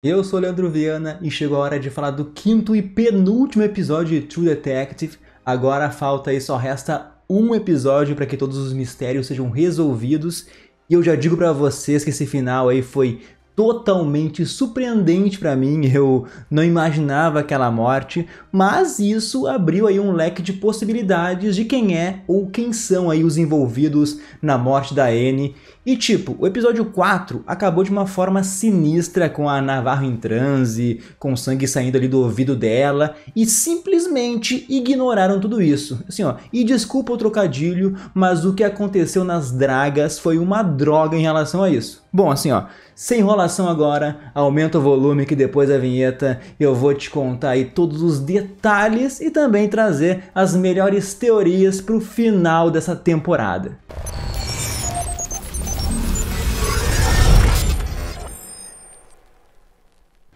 Eu sou o Leandro Viana e chegou a hora de falar do quinto e penúltimo episódio de True Detective. Agora falta aí, só resta um episódio para que todos os mistérios sejam resolvidos. E eu já digo para vocês que esse final aí foi totalmente surpreendente para mim. Eu não imaginava aquela morte, mas isso abriu aí um leque de possibilidades de quem é ou quem são aí os envolvidos na morte da Anne. E tipo, o episódio 4 acabou de uma forma sinistra, com a Navarro em transe, com sangue saindo ali do ouvido dela, e simplesmente ignoraram tudo isso. Assim, ó, e desculpa o trocadilho, mas o que aconteceu nas dragas foi uma droga em relação a isso. Bom, assim, ó, sem enrolação agora, aumenta o volume que depois da vinheta eu vou te contar aí todos os detalhes e também trazer as melhores teorias pro final dessa temporada.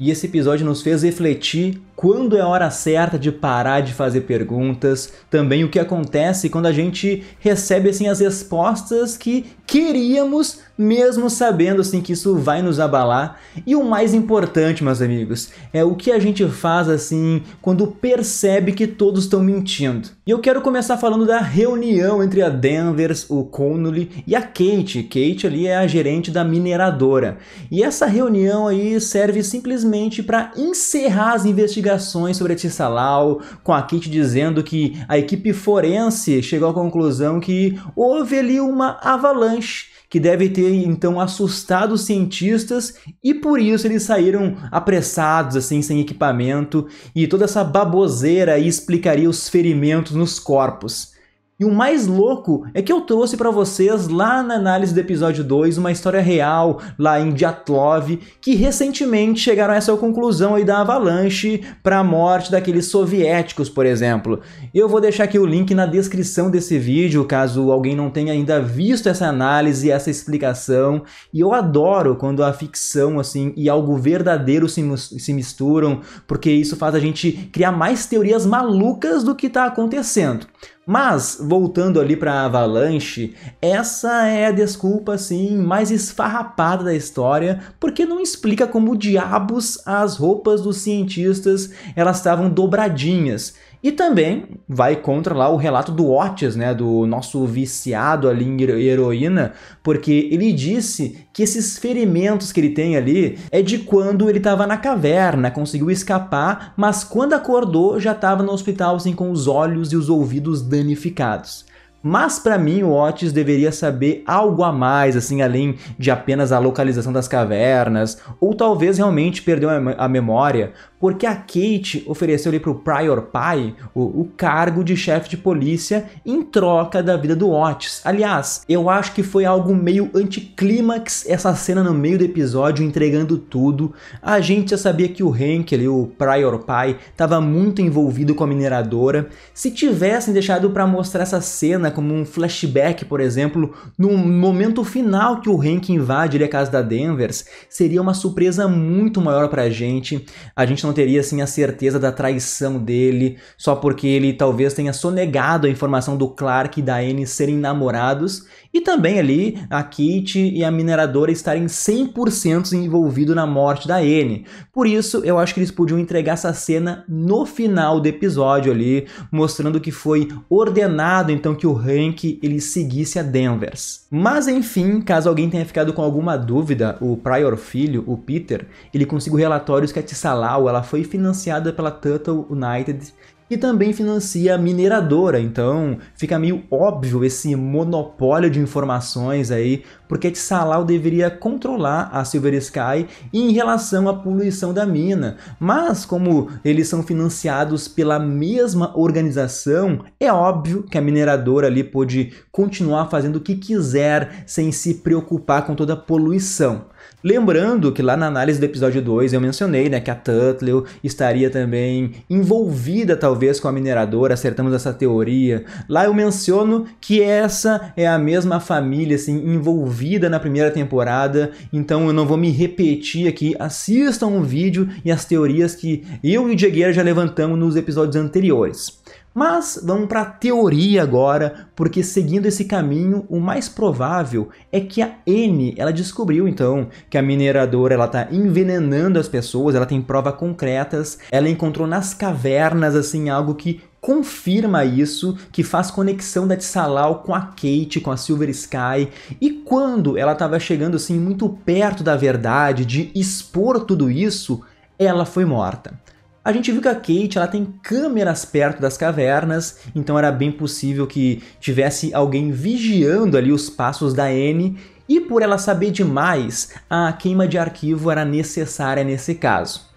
E esse episódio nos fez refletir quando é a hora certa de parar de fazer perguntas, também o que acontece quando a gente recebe assim as respostas que queríamos, mesmo sabendo assim que isso vai nos abalar. E o mais importante, meus amigos, é o que a gente faz assim quando percebe que todos estão mentindo. E eu quero começar falando da reunião entre a Danvers, o Connolly e a Kate. Kate ali é a gerente da mineradora. E essa reunião aí serve simplesmente para encerrar as investigações sobre a Tissalau, com a Kate dizendo que a equipe forense chegou à conclusão que houve ali uma avalanche que deve ter então assustado os cientistas e por isso eles saíram apressados, assim, sem equipamento, e toda essa baboseira aí explicaria os ferimentos nos corpos. E o mais louco é que eu trouxe para vocês lá na análise do episódio 2 uma história real lá em Dyatlov, que recentemente chegaram a essa conclusão aí da avalanche para a morte daqueles soviéticos, por exemplo. Eu vou deixar aqui o link na descrição desse vídeo, caso alguém não tenha ainda visto essa análise, essa explicação. E eu adoro quando a ficção assim e algo verdadeiro se misturam, porque isso faz a gente criar mais teorias malucas do que está acontecendo. Mas, voltando ali para a avalanche, essa é a desculpa assim mais esfarrapada da história, porque não explica como diabos as roupas dos cientistas elas estavam dobradinhas. E também vai contra lá o relato do Otis, né, do nosso viciado ali em heroína, porque ele disse que esses ferimentos que ele tem ali é de quando ele estava na caverna, conseguiu escapar, mas quando acordou já estava no hospital assim, com os olhos e os ouvidos danificados. Mas para mim o Otis deveria saber algo a mais, assim, além de apenas a localização das cavernas, ou talvez realmente perdeu a memória, porque a Kate ofereceu ali pro Pryor Pai o cargo de chefe de polícia em troca da vida do Otis. Aliás, eu acho que foi algo meio anticlímax essa cena no meio do episódio entregando tudo. A gente já sabia que o Hank ali, o Pryor Pai, estava muito envolvido com a mineradora. Se tivessem deixado para mostrar essa cena como um flashback, por exemplo, no momento final que o Hank invade a casa da Danvers, seria uma surpresa muito maior pra gente. A gente não teria assim a certeza da traição dele, só porque ele talvez tenha sonegado a informação do Clark e da Anne serem namorados, e também ali a Kate e a mineradora estarem 100% envolvidos na morte da Anne. Por isso, eu acho que eles podiam entregar essa cena no final do episódio ali, mostrando que foi ordenado então que o Hank ele seguisse a Danvers. Mas enfim, caso alguém tenha ficado com alguma dúvida, o Pryor filho, o Peter, ele conseguiu relatórios que a Tissalau ela foi financiada pela Tuttle United, que também financia a mineradora, então fica meio óbvio esse monopólio de informações aí, porque a Tissalau deveria controlar a Silver Sky em relação à poluição da mina, mas como eles são financiados pela mesma organização, é óbvio que a mineradora ali pode continuar fazendo o que quiser sem se preocupar com toda a poluição. Lembrando que lá na análise do episódio 2 eu mencionei, né, que a Tuttle estaria também envolvida talvez com a mineradora, acertamos essa teoria. Lá eu menciono que essa é a mesma família assim, envolvida na primeira temporada, então eu não vou me repetir aqui, assistam o vídeo e as teorias que eu e o Diegueira já levantamos nos episódios anteriores. Mas vamos para a teoria agora, porque seguindo esse caminho, o mais provável é que a Annie, ela descobriu então que a mineradora ela tá envenenando as pessoas, ela tem provas concretas, ela encontrou nas cavernas assim algo que confirma isso, que faz conexão da Tsalau com a Kate, com a Silver Sky, e quando ela estava chegando assim muito perto da verdade, de expor tudo isso, ela foi morta. A gente viu que a Kate ela tem câmeras perto das cavernas, então era bem possível que tivesse alguém vigiando ali os passos da Annie, e por ela saber demais, a queima de arquivo era necessária nesse caso.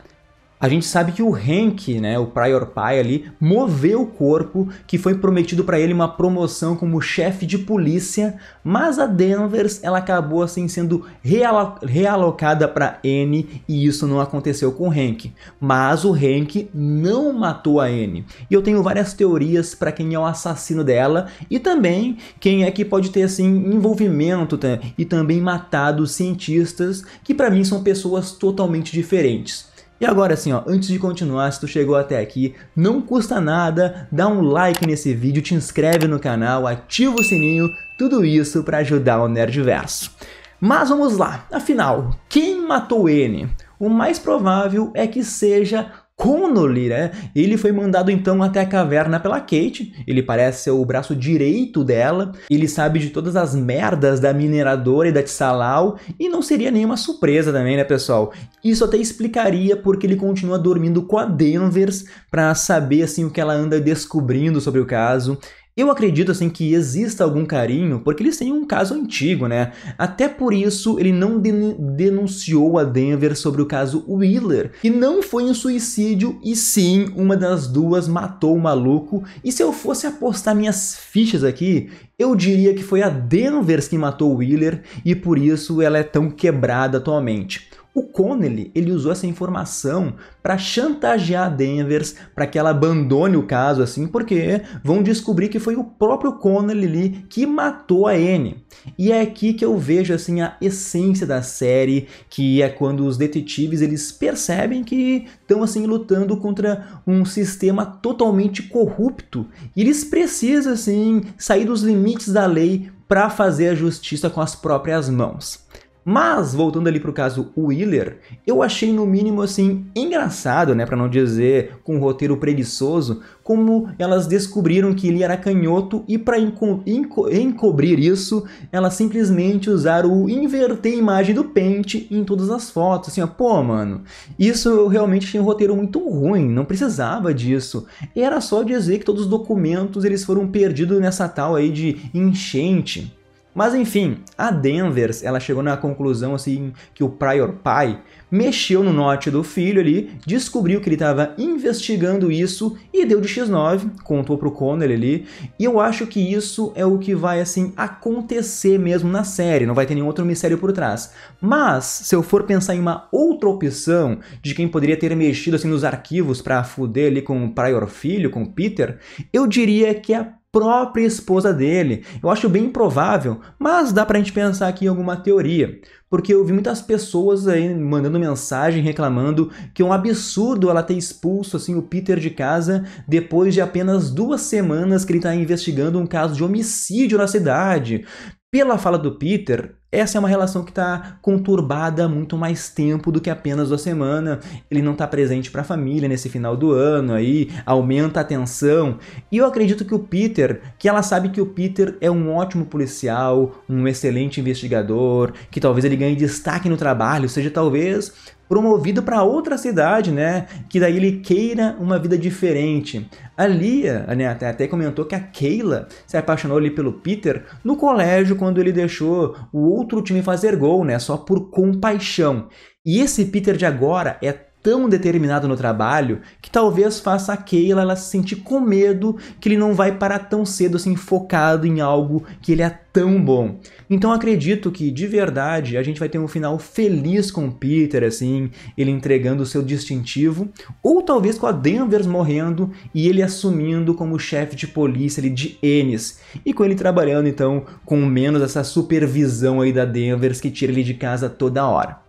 A gente sabe que o Hank, né, o Prior Pai ali, moveu o corpo, que foi prometido para ele uma promoção como chefe de polícia, mas a Danvers ela acabou assim sendo realocada para Annie e isso não aconteceu com o Hank. Mas o Hank não matou a Annie. E eu tenho várias teorias para quem é o assassino dela e também quem é que pode ter assim envolvimento e também matado os cientistas, que para mim são pessoas totalmente diferentes. E agora assim, ó, antes de continuar, se tu chegou até aqui, não custa nada, dá um like nesse vídeo, te inscreve no canal, ativa o sininho, tudo isso para ajudar o Nerdverso. Mas vamos lá, afinal, quem matou Annie? O mais provável é que seja Connolly, né? Ele foi mandado então até a caverna pela Kate, ele parece ser o braço direito dela, ele sabe de todas as merdas da mineradora e da Tsalau, e não seria nenhuma surpresa também, né, pessoal? Isso até explicaria porque ele continua dormindo com a Danvers para saber assim o que ela anda descobrindo sobre o caso. Eu acredito assim que exista algum carinho, porque eles têm um caso antigo, né? Até por isso ele não denunciou a Danvers sobre o caso Wheeler, que não foi um suicídio e sim uma das duas matou o maluco. E se eu fosse apostar minhas fichas aqui, eu diria que foi a Danvers que matou o Wheeler e por isso ela é tão quebrada atualmente. O Connolly, ele usou essa informação para chantagear a Danvers, para que ela abandone o caso, assim, porque vão descobrir que foi o próprio Connolly ali que matou a Annie. E é aqui que eu vejo, assim, a essência da série, que é quando os detetives, eles percebem que estão, assim, lutando contra um sistema totalmente corrupto. E eles precisam, assim, sair dos limites da lei para fazer a justiça com as próprias mãos. Mas, voltando ali para o caso Wheeler, eu achei no mínimo assim engraçado, né, para não dizer com um roteiro preguiçoso, como elas descobriram que ele era canhoto e para encobrir isso, elas simplesmente usaram o inverter a imagem do pente em todas as fotos, assim, ó, pô, mano, isso eu realmente achei um roteiro muito ruim, não precisava disso, era só dizer que todos os documentos eles foram perdidos nessa tal aí de enchente. Mas enfim, a Danvers, ela chegou na conclusão assim que o Prior Pai mexeu no note do filho ali, descobriu que ele estava investigando isso e deu de X9, contou pro Connolly ali, e eu acho que isso é o que vai assim acontecer mesmo na série, não vai ter nenhum outro mistério por trás. Mas, se eu for pensar em uma outra opção de quem poderia ter mexido assim nos arquivos para fuder ali com o Prior Filho, com o Peter, eu diria que é a própria esposa dele. Eu acho bem improvável, mas dá pra gente pensar aqui em alguma teoria. Porque eu vi muitas pessoas aí mandando mensagem reclamando que é um absurdo ela ter expulso assim, o Peter de casa depois de apenas 2 semanas que ele está investigando um caso de homicídio na cidade. Pela fala do Peter, essa é uma relação que está conturbada há muito mais tempo do que apenas 1 semana. Ele não está presente para a família nesse final do ano, aí aumenta a tensão. E eu acredito que o Peter, que ela sabe que o Peter é um ótimo policial, um excelente investigador, que talvez ele ganhe destaque no trabalho, seja talvez promovido para outra cidade, né? Que daí ele queira uma vida diferente. A Lia, né, até comentou que a Kayla se apaixonou ali pelo Peter no colégio quando ele deixou o outro time fazer gol, né? Só por compaixão. E esse Peter de agora é tão determinado no trabalho que talvez faça a Kayla ela se sentir com medo que ele não vai parar tão cedo assim focado em algo que ele é tão bom. Então acredito que de verdade a gente vai ter um final feliz com o Peter, assim, ele entregando o seu distintivo, ou talvez com a Danvers morrendo e ele assumindo como chefe de polícia ali de Ennis, e com ele trabalhando então com menos essa supervisão aí da Danvers que tira ele de casa toda hora.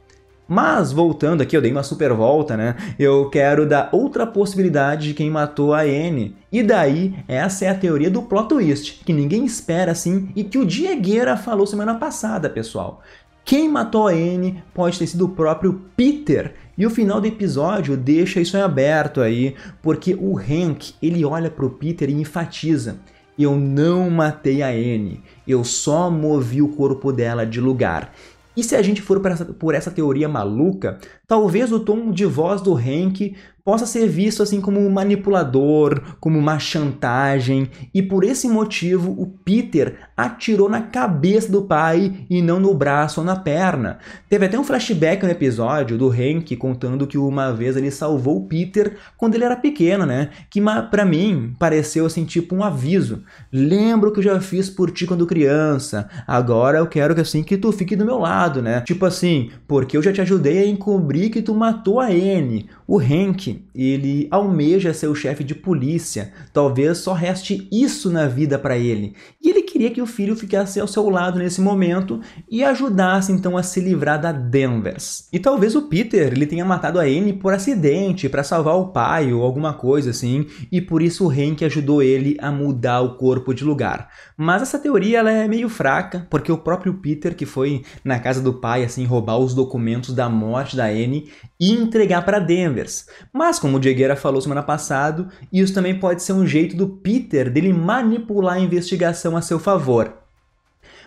Mas, voltando aqui, eu dei uma super volta, né? Eu quero dar outra possibilidade de quem matou a Anne. E daí, essa é a teoria do plot twist, que ninguém espera assim e que o Diegueira falou semana passada, pessoal. Quem matou a Anne pode ter sido o próprio Peter. E o final do episódio deixa isso em aberto aí, porque o Hank, ele olha pro Peter e enfatiza: eu não matei a Anne, eu só movi o corpo dela de lugar. E se a gente for por essa teoria maluca, talvez o tom de voz do Hank possa ser visto assim como um manipulador, como uma chantagem, e por esse motivo o Peter atirou na cabeça do pai e não no braço ou na perna. Teve até um flashback no episódio do Hank contando que uma vez ele salvou o Peter quando ele era pequeno, né? Que pra mim pareceu assim tipo um aviso. Lembro que eu já fiz por ti quando criança, agora eu quero que assim que tu fique do meu lado, né? Tipo assim, porque eu já te ajudei a encobrir que tu matou a Anne. O Hank, ele almeja ser o chefe de polícia. Talvez só reste isso na vida para ele. E ele queria que o filho ficasse ao seu lado nesse momento e ajudasse então a se livrar da Danvers. E talvez o Peter ele tenha matado a Anne por acidente, para salvar o pai ou alguma coisa assim, e por isso o Hank ajudou ele a mudar o corpo de lugar. Mas essa teoria ela é meio fraca, porque o próprio Peter, que foi na casa do pai assim roubar os documentos da morte da Anne e entregar para Danvers. Mas como o Diegueira falou semana passada, isso também pode ser um jeito do Peter dele manipular a investigação a seu favor.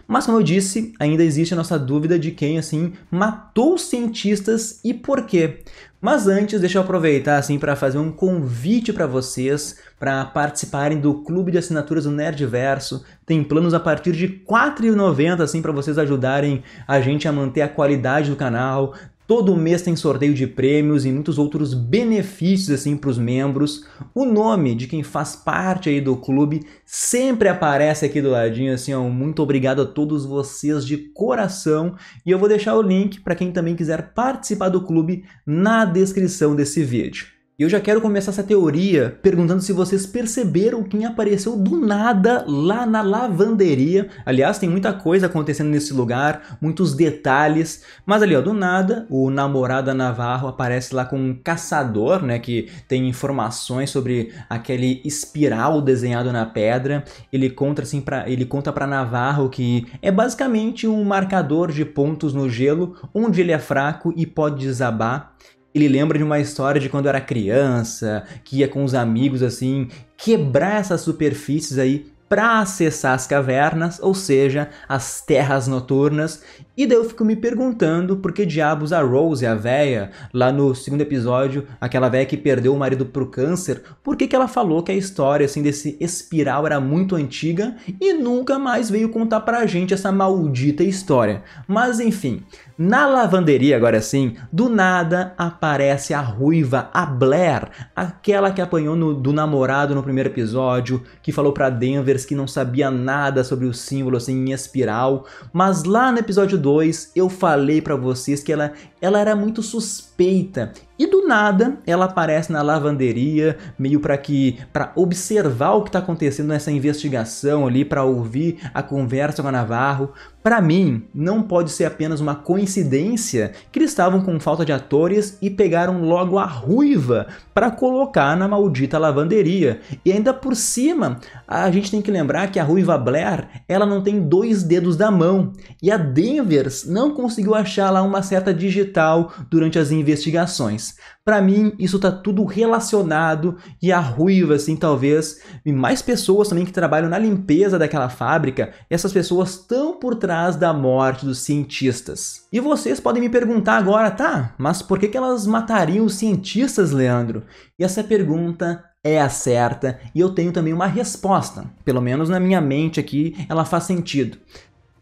Mas como eu disse, ainda existe a nossa dúvida de quem assim matou os cientistas e por quê. Mas antes, deixa eu aproveitar assim para fazer um convite para vocês para participarem do clube de assinaturas do Nerdverso. Tem planos a partir de R$ 4,90 assim para vocês ajudarem a gente a manter a qualidade do canal. Todo mês tem sorteio de prêmios e muitos outros benefícios assim para os membros. O nome de quem faz parte aí do clube sempre aparece aqui do ladinho, assim, ó. Muito obrigado a todos vocês de coração. E eu vou deixar o link para quem também quiser participar do clube na descrição desse vídeo. E eu já quero começar essa teoria perguntando se vocês perceberam quem apareceu do nada lá na lavanderia. Aliás, tem muita coisa acontecendo nesse lugar, muitos detalhes. Mas ali, ó, do nada, o namorado da Navarro aparece lá com um caçador, né, que tem informações sobre aquele espiral desenhado na pedra. Ele conta assim para Navarro que é basicamente um marcador de pontos no gelo, onde ele é fraco e pode desabar. Ele lembra de uma história de quando era criança, que ia com os amigos assim, quebrar essas superfícies aí para acessar as cavernas, ou seja, as terras noturnas. E daí eu fico me perguntando por que diabos a Rose, a véia, lá no segundo episódio, aquela véia que perdeu o marido pro câncer, por que ela falou que a história assim desse espiral era muito antiga e nunca mais veio contar pra gente essa maldita história. Mas enfim, na lavanderia agora sim, do nada aparece a ruiva, a Blair, aquela que apanhou do namorado no primeiro episódio, que falou pra Danvers que não sabia nada sobre o símbolo assim em espiral, mas lá no episódio 2 eu falei pra vocês que ela era muito suspeita. E do nada, ela aparece na lavanderia, meio para observar o que está acontecendo nessa investigação ali, para ouvir a conversa com a Navarro. Para mim, não pode ser apenas uma coincidência que eles estavam com falta de atores e pegaram logo a ruiva para colocar na maldita lavanderia. E ainda por cima, a gente tem que lembrar que a ruiva Blair, ela não tem 2 dedos da mão. E a Danvers não conseguiu achar lá uma seta digital durante as investigações. Para mim, isso tá tudo relacionado e a ruiva, assim, talvez, e mais pessoas também que trabalham na limpeza daquela fábrica, essas pessoas estão por trás da morte dos cientistas. E vocês podem me perguntar agora, tá, mas por que elas matariam os cientistas, Leandro? E essa pergunta é a certa e eu tenho também uma resposta, pelo menos na minha mente aqui, ela faz sentido.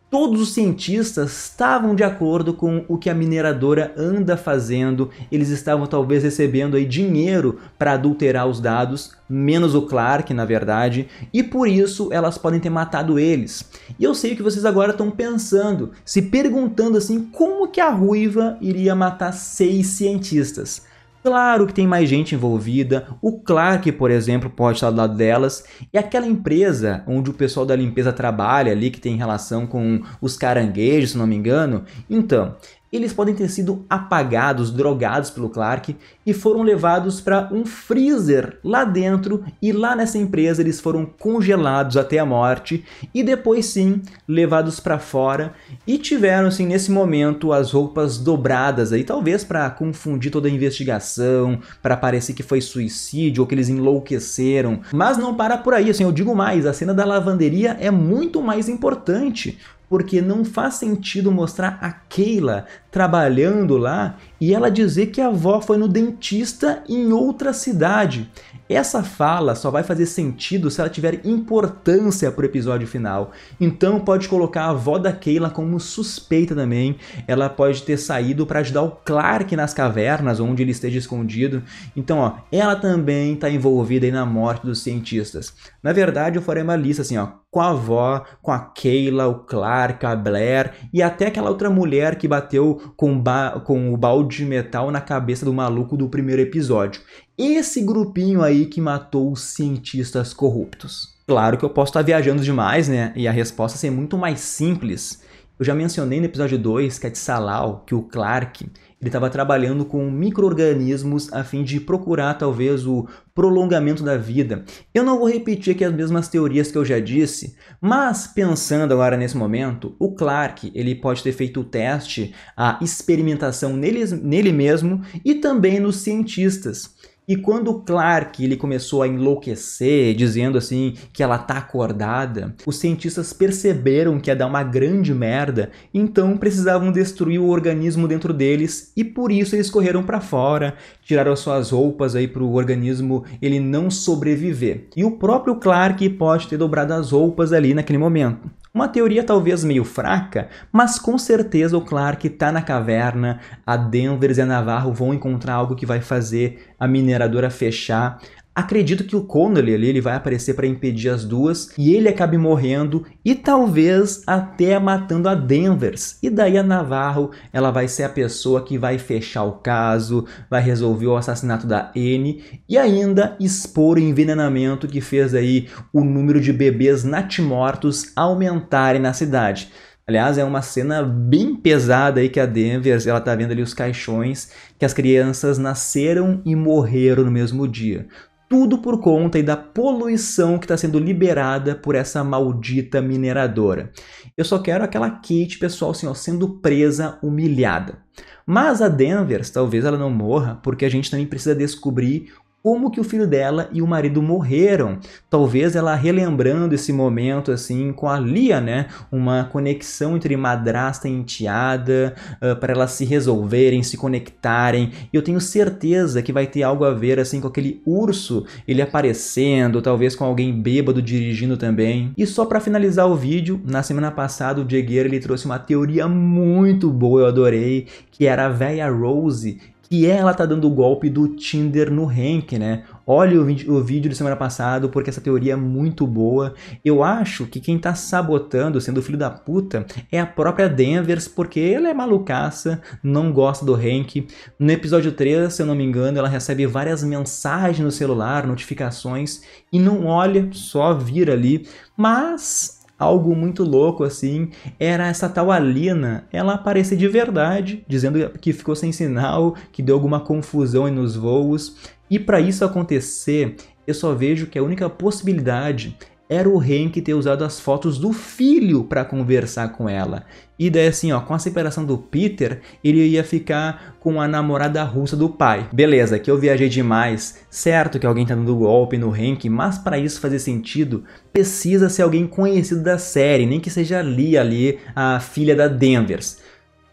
Todos os cientistas estavam de acordo com o que a mineradora anda fazendo, eles estavam talvez recebendo aí dinheiro para adulterar os dados, menos o Clark, na verdade, e por isso elas podem ter matado eles. E eu sei que vocês agora estão pensando, se perguntando assim, como que a Ruiva iria matar 6 cientistas? Claro que tem mais gente envolvida, o Clark, por exemplo, pode estar do lado delas, e aquela empresa onde o pessoal da limpeza trabalha ali, que tem relação com os caranguejos, se não me engano. Então, eles podem ter sido apagados, drogados pelo Clark e foram levados para um freezer lá dentro, e lá nessa empresa eles foram congelados até a morte e depois sim levados para fora e tiveram assim nesse momento as roupas dobradas aí, talvez para confundir toda a investigação, para parecer que foi suicídio ou que eles enlouqueceram. Mas não para por aí, assim, eu digo mais, a cena da lavanderia é muito mais importante, porque não faz sentido mostrar a Kayla trabalhando lá e ela dizer que a avó foi no dentista em outra cidade. Essa fala só vai fazer sentido se ela tiver importância para o episódio final. Então pode colocar a avó da Kayla como suspeita também. Ela pode ter saído para ajudar o Clark nas cavernas, onde ele esteja escondido. Então, ó, ela também está envolvida aí na morte dos cientistas. Na verdade, eu farei uma lista assim, ó, com a avó, com a Kayla, o Clark, a Blair e até aquela outra mulher que bateu com o balde de metal na cabeça do maluco do primeiro episódio. Esse grupinho aí que matou os cientistas corruptos. Claro que eu posso estar viajando demais, né? E a resposta ser muito mais simples. Eu já mencionei no episódio 2, que é de Salao, que o Clark ele estava trabalhando com micro-organismos a fim de procurar talvez o prolongamento da vida. Eu não vou repetir aqui as mesmas teorias que eu já disse, mas pensando agora nesse momento, o Clark ele pode ter feito o teste, a experimentação nele mesmo e também nos cientistas. E quando o Clark ele começou a enlouquecer, dizendo assim que ela tá acordada, os cientistas perceberam que ia dar uma grande merda, então precisavam destruir o organismo dentro deles e por isso eles correram para fora, tiraram suas roupas aí para o organismo ele não sobreviver. E o próprio Clark pode ter dobrado as roupas ali naquele momento. Uma teoria talvez meio fraca, mas com certeza o Clark está na caverna, a Danvers e a Navarro vão encontrar algo que vai fazer a mineradora fechar. Acredito que o Connolly ali ele vai aparecer para impedir as duas e ele acabe morrendo e talvez até matando a Danvers. E daí a Navarro ela vai ser a pessoa que vai fechar o caso, vai resolver o assassinato da Anne e ainda expor o envenenamento que fez aí o número de bebês natimortos aumentarem na cidade. Aliás, é uma cena bem pesada aí que a Danvers, ela tá vendo ali os caixões que as crianças nasceram e morreram no mesmo dia. Tudo por conta aí da poluição que está sendo liberada por essa maldita mineradora. Eu só quero aquela Kate, pessoal, assim, ó, sendo presa, humilhada. Mas a Danvers, talvez ela não morra, porque a gente também precisa descobrir como que o filho dela e o marido morreram. Talvez ela relembrando esse momento assim com a Lia, né? Uma conexão entre madrasta e enteada, para elas se resolverem, se conectarem. E eu tenho certeza que vai ter algo a ver assim com aquele urso, ele aparecendo, talvez com alguém bêbado dirigindo também. E só para finalizar o vídeo, na semana passada o Diegueira ele trouxe uma teoria muito boa, eu adorei, que era a véia Rose, que ela tá dando o golpe do Tinder no Hank, né? Olha o vídeo de semana passada, porque essa teoria é muito boa. Eu acho que quem tá sabotando, sendo filho da puta, é a própria Danvers, porque ela é malucaça, não gosta do Hank. No episódio 3, se eu não me engano, ela recebe várias mensagens no celular, notificações, e não olha, só vira ali. Mas algo muito louco assim, era essa tal Alina, ela aparecer de verdade, dizendo que ficou sem sinal, que deu alguma confusão aí nos voos. E para isso acontecer, eu só vejo que a única possibilidade era o Hank ter usado as fotos do filho para conversar com ela. E daí assim, ó, com a separação do Peter, ele ia ficar com a namorada russa do pai. Beleza, que eu viajei demais. Certo que alguém tá dando golpe no Hank, mas para isso fazer sentido, precisa ser alguém conhecido da série, nem que seja Lia ali, a filha da Danvers.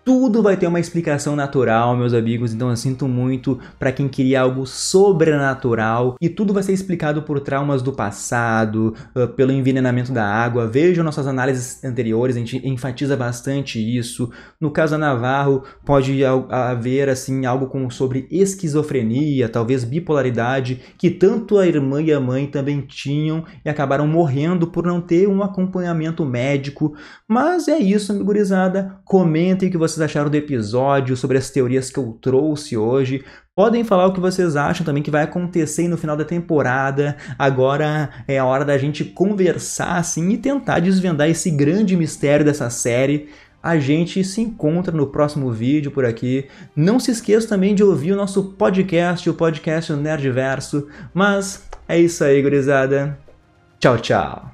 Tudo vai ter uma explicação natural, meus amigos, então eu sinto muito para quem queria algo sobrenatural. E tudo vai ser explicado por traumas do passado, pelo envenenamento da água. Vejam nossas análises anteriores, a gente enfatiza bastante isso. No caso da Navarro, pode haver assim, algo sobre esquizofrenia, talvez bipolaridade, que tanto a irmã e a mãe também tinham e acabaram morrendo por não ter um acompanhamento médico. Mas é isso, gurizada. Comentem o que vocês acharam do episódio, sobre as teorias que eu trouxe hoje. Podem falar o que vocês acham também que vai acontecer no final da temporada. Agora é a hora da gente conversar assim e tentar desvendar esse grande mistério dessa série. a gente se encontra no próximo vídeo por aqui. Não se esqueça também de ouvir o nosso podcast, o podcast Nerdverso. Mas é isso aí, gurizada. Tchau, tchau.